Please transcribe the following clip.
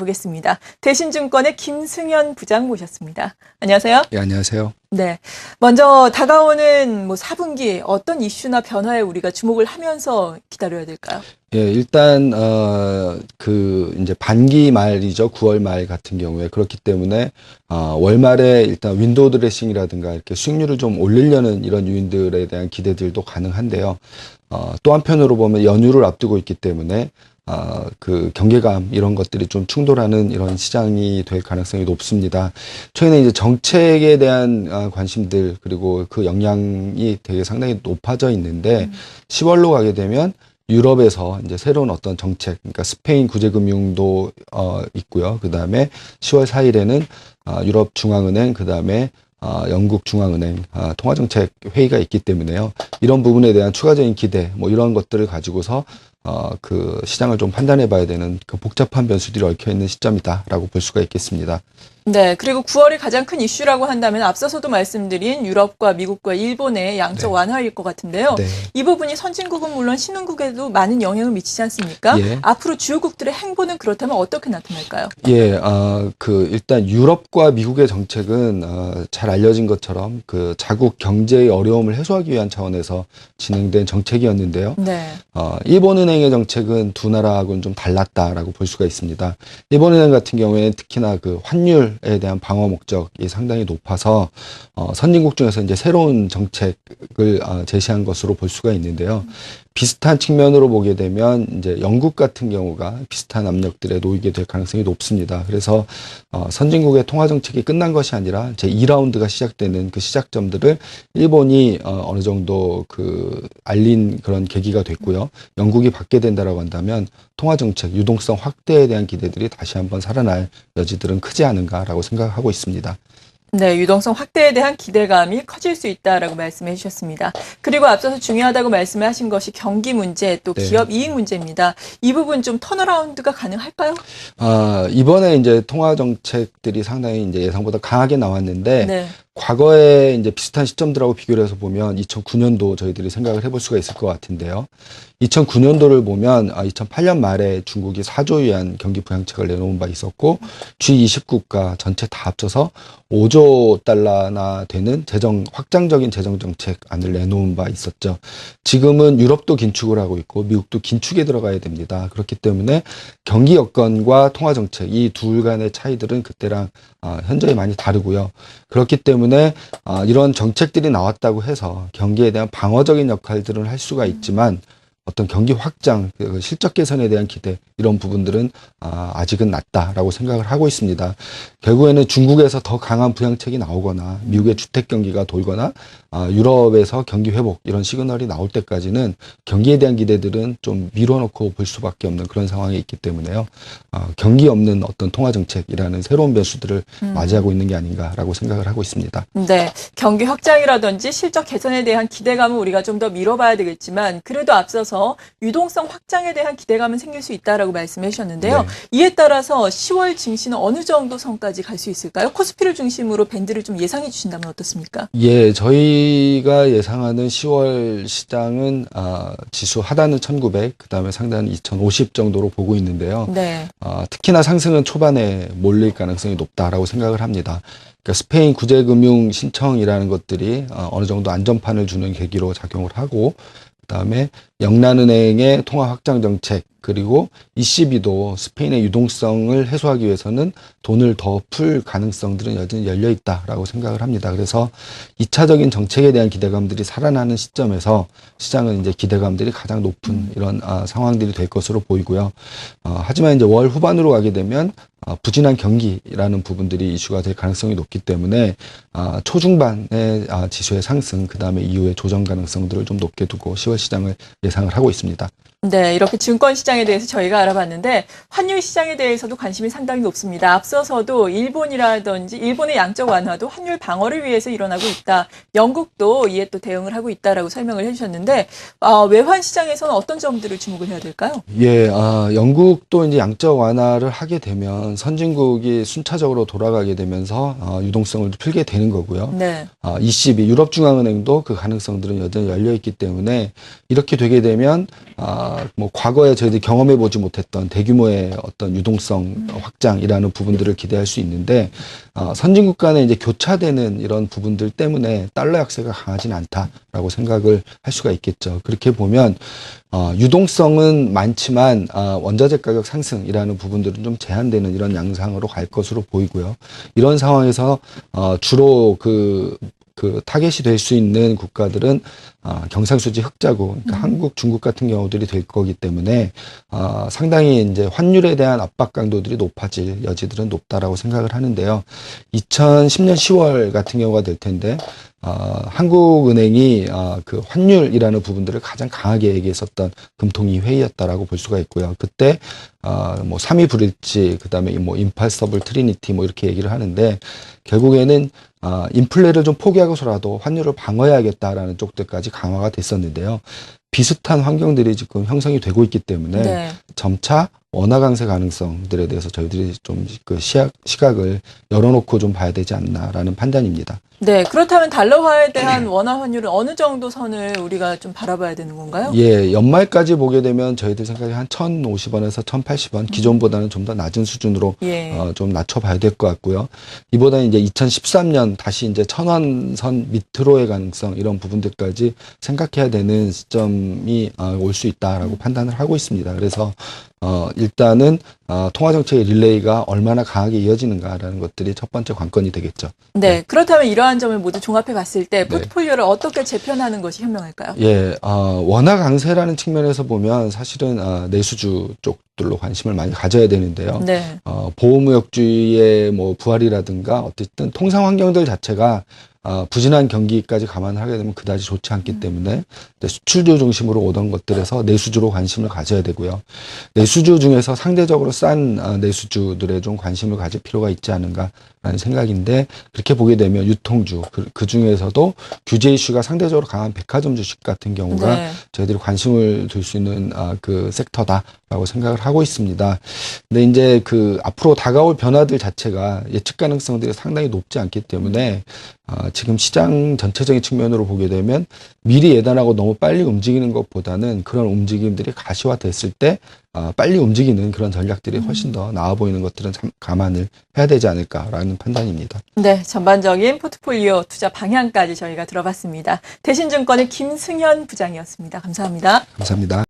알아보겠습니다. 대신증권의 김승현 부장 모셨습니다. 안녕하세요. 네, 안녕하세요. 네. 먼저 다가오는 4분기 어떤 이슈나 변화에 우리가 주목을 하면서 기다려야 될까요? 예, 일단 이제 반기 말이죠. 9월 말 같은 경우에 그렇기 때문에 월말에 일단 윈도우 드레싱이라든가 이렇게 수익률을 좀 올리려는 이런 요인들에 대한 기대들도 가능한데요. 또 한편으로 보면 연휴를 앞두고 있기 때문에 경계감 이런 것들이 좀 충돌하는 이런 시장이 될 가능성이 높습니다. 최근에 이제 정책에 대한 관심들 그리고 그 영향이 되게 상당히 높아져 있는데 10월로 가게 되면 유럽에서 이제 새로운 어떤 정책, 그러니까 스페인 구제금융도 있고요. 그 다음에 10월 4일에는 유럽 중앙은행, 그 다음에 영국 중앙은행 통화정책 회의가 있기 때문에요. 이런 부분에 대한 추가적인 기대, 이런 것들을 가지고서 그 시장을 좀 판단해 봐야 되는 그 복잡한 변수들이 얽혀 있는 시점이다라고 볼 수가 있겠습니다. 네, 그리고 9월이 가장 큰 이슈라고 한다면 앞서서도 말씀드린 유럽과 미국과 일본의 양적 네. 완화일 것 같은데요. 네. 이 부분이 선진국은 물론 신흥국에도 많은 영향을 미치지 않습니까? 예. 앞으로 주요국들의 행보는 그렇다면 어떻게 나타날까요? 예, 일단 유럽과 미국의 정책은 잘 알려진 것처럼 그 자국 경제의 어려움을 해소하기 위한 차원에서 진행된 정책이었는데요. 네. 일본은행의 정책은 두 나라하고는 좀 달랐다라고 볼 수가 있습니다. 일본은행 같은 경우에는 특히나 그 환율에 대한 방어 목적이 상당히 높아서 선진국 중에서 이제 새로운 정책을 제시한 것으로 볼 수가 있는데요. 비슷한 측면으로 보게 되면 이제 영국 같은 경우가 비슷한 압력들에 놓이게 될 가능성이 높습니다. 그래서 선진국의 통화 정책이 끝난 것이 아니라 제 2라운드가 시작되는 그 시작점들을 일본이 어느 정도 알린 그런 계기가 됐고요. 영국이 받게 된다라고 한다면 통화 정책 유동성 확대에 대한 기대들이 다시 한번 살아날 여지들은 크지 않은가라고 생각하고 있습니다. 네, 유동성 확대에 대한 기대감이 커질 수 있다라고 말씀해 주셨습니다. 그리고 앞서서 중요하다고 말씀하신 것이 경기 문제, 또 네. 기업 이익 문제입니다. 이 부분 좀 턴어라운드가 가능할까요? 이번에 이제 통화 정책들이 상당히 이제 예상보다 강하게 나왔는데 네. 과거에 이제 비슷한 시점들하고 비교를 해서 보면 2009년도 저희들이 생각을 해볼 수가 있을 것 같은데요. 2009년도를 보면 2008년 말에 중국이 4조 위안 경기 부양책을 내놓은 바 있었고 G20국가 전체 다 합쳐서 5조 달러나 되는 확장적인 재정 정책안을 내놓은 바 있었죠. 지금은 유럽도 긴축을 하고 있고 미국도 긴축에 들어가야 됩니다. 그렇기 때문에 경기 여건과 통화 정책 이 둘 간의 차이들은 그때랑 현저히 많이 다르고요. 그렇기 때문에 이런 정책들이 나왔다고 해서 경기에 대한 방어적인 역할들을 할 수가 있지만 어떤 경기 확장, 실적 개선에 대한 기대 이런 부분들은 아직은 낮다라고 생각을 하고 있습니다. 결국에는 중국에서 더 강한 부양책이 나오거나 미국의 주택 경기가 돌거나 유럽에서 경기 회복 이런 시그널이 나올 때까지는 경기에 대한 기대들은 좀 밀어놓고 볼 수밖에 없는 그런 상황에 있기 때문에요. 경기 없는 어떤 통화 정책이라는 새로운 변수들을 맞이하고 있는 게 아닌가라고 생각을 하고 있습니다. 네, 경기 확장이라든지 실적 개선에 대한 기대감은 우리가 좀 더 미뤄봐야 되겠지만 그래도 앞서서 유동성 확장에 대한 기대감은 생길 수 있다라고 말씀해 주셨는데요. 네. 이에 따라서 10월 증시는 어느 정도 선까지 갈 수 있을까요? 코스피를 중심으로 밴드를 좀 예상해 주신다면 어떻습니까? 예, 저희가 예상하는 10월 시장은 지수 하단은 1900, 그다음에 상단은 2050 정도로 보고 있는데요. 네. 특히나 상승은 초반에 몰릴 가능성이 높다라고 생각을 합니다. 그러니까 스페인 구제금융 신청이라는 것들이 어느 정도 안전판을 주는 계기로 작용을 하고 그다음에 영란은행의 통화 확장 정책 그리고 ECB도 스페인의 유동성을 해소하기 위해서는 돈을 더 풀 가능성들은 여전히 열려 있다라고 생각을 합니다. 그래서 2차적인 정책에 대한 기대감들이 살아나는 시점에서 시장은 이제 기대감들이 가장 높은 이런 상황들이 될 것으로 보이고요. 하지만 이제 월 후반으로 가게 되면 부진한 경기라는 부분들이 이슈가 될 가능성이 높기 때문에 초중반의 지수의 상승 그다음에 이후에 조정 가능성들을 좀 높게 두고 10월 시장을 예상을 하고 있습니다. 네, 이렇게 증권 시장에 대해서 저희가 알아봤는데 환율 시장에 대해서도 관심이 상당히 높습니다. 앞서서도 일본이라든지 일본의 양적 완화도 환율 방어를 위해서 일어나고 있다. 영국도 이에 또 대응을 하고 있다라고 설명을 해주셨는데 외환 시장에서는 어떤 점들을 주목을 해야 될까요? 예, 영국도 이제 양적 완화를 하게 되면 선진국이 순차적으로 돌아가게 되면서 유동성을 풀게 되는 거고요. 네. ECB 유럽중앙은행도 그 가능성들은 여전히 열려 있기 때문에 이렇게 되게 되면 뭐 과거에 저희들이 경험해 보지 못했던 대규모의 어떤 유동성 확장이라는 부분들을 기대할 수 있는데 선진국 간에 이제 교차되는 이런 부분들 때문에 달러 약세가 강하진 않다라고 생각을 할 수가 있겠죠. 그렇게 보면 유동성은 많지만 원자재 가격 상승이라는 부분들은 좀 제한되는 이런 양상으로 갈 것으로 보이고요. 이런 상황에서 주로 그 타겟이 될 수 있는 국가들은 경상수지 흑자국, 그러니까 한국, 중국 같은 경우들이 될 거기 때문에 상당히 이제 환율에 대한 압박 강도들이 높아질 여지들은 높다라고 생각을 하는데요. 2010년 10월 같은 경우가 될 텐데 한국은행이 그 환율이라는 부분들을 가장 강하게 얘기했었던 금통위 회의였다라고 볼 수가 있고요. 그때 뭐 3위 불일치, 그다음에 뭐 임팔서블 트리니티 뭐 이렇게 얘기를 하는데 결국에는 인플레를 좀 포기하고서라도 환율을 방어해야겠다라는 쪽들까지 강화가 됐었는데요. 비슷한 환경들이 지금 형성이 되고 있기 때문에 네. 점차 원화 강세 가능성들에 대해서 저희들이 좀 그 시각을 열어놓고 좀 봐야 되지 않나라는 판단입니다. 네, 그렇다면 달러화에 대한 원화 환율은 어느 정도 선을 우리가 좀 바라봐야 되는 건가요? 예, 연말까지 보게 되면 저희들 생각에 한 1,050원에서 1,080원 기존보다는 좀 더 낮은 수준으로 예. 좀 낮춰봐야 될 것 같고요. 이보다는 이제 2013년 다시 이제 1,000원 선 밑으로의 가능성 이런 부분들까지 생각해야 되는 시점이 올 수 있다라고 판단을 하고 있습니다. 그래서 일단은 통화정책의 릴레이가 얼마나 강하게 이어지는가라는 것들이 첫 번째 관건이 되겠죠. 네, 그렇다면 이러한 점을 모두 종합해 봤을 때 네. 포트폴리오를 어떻게 재편하는 것이 현명할까요? 예, 원화 강세라는 측면에서 보면 사실은 내수주 쪽들로 관심을 많이 가져야 되는데요. 네. 보호무역주의의 뭐 부활이라든가 어쨌든 통상 환경들 자체가 부진한 경기까지 감안하게 되면 그다지 좋지 않기 때문에 수출주 중심으로 오던 것들에서 내수주로 관심을 가져야 되고요. 내수주 중에서 상대적으로 싼 내수주들에 좀 관심을 가질 필요가 있지 않은가라는 생각인데 그렇게 보게 되면 유통주 그 중에서도 규제 이슈가 상대적으로 강한 백화점 주식 같은 경우가 네. 저희들이 관심을 둘 수 있는 그 섹터다라고 생각을 하고 있습니다. 근데 이제 그 앞으로 다가올 변화들 자체가 예측 가능성들이 상당히 높지 않기 때문에 지금 시장 전체적인 측면으로 보게 되면 미리 예단하고 너무 빨리 움직이는 것보다는 그런 움직임들이 가시화됐을 때 빨리 움직이는 그런 전략들이 훨씬 더 나아 보이는 것들은 참 감안을 해야 되지 않을까라는 판단입니다. 네, 전반적인 포트폴리오 투자 방향까지 저희가 들어봤습니다. 대신증권의 김승현 부장이었습니다. 감사합니다. 감사합니다.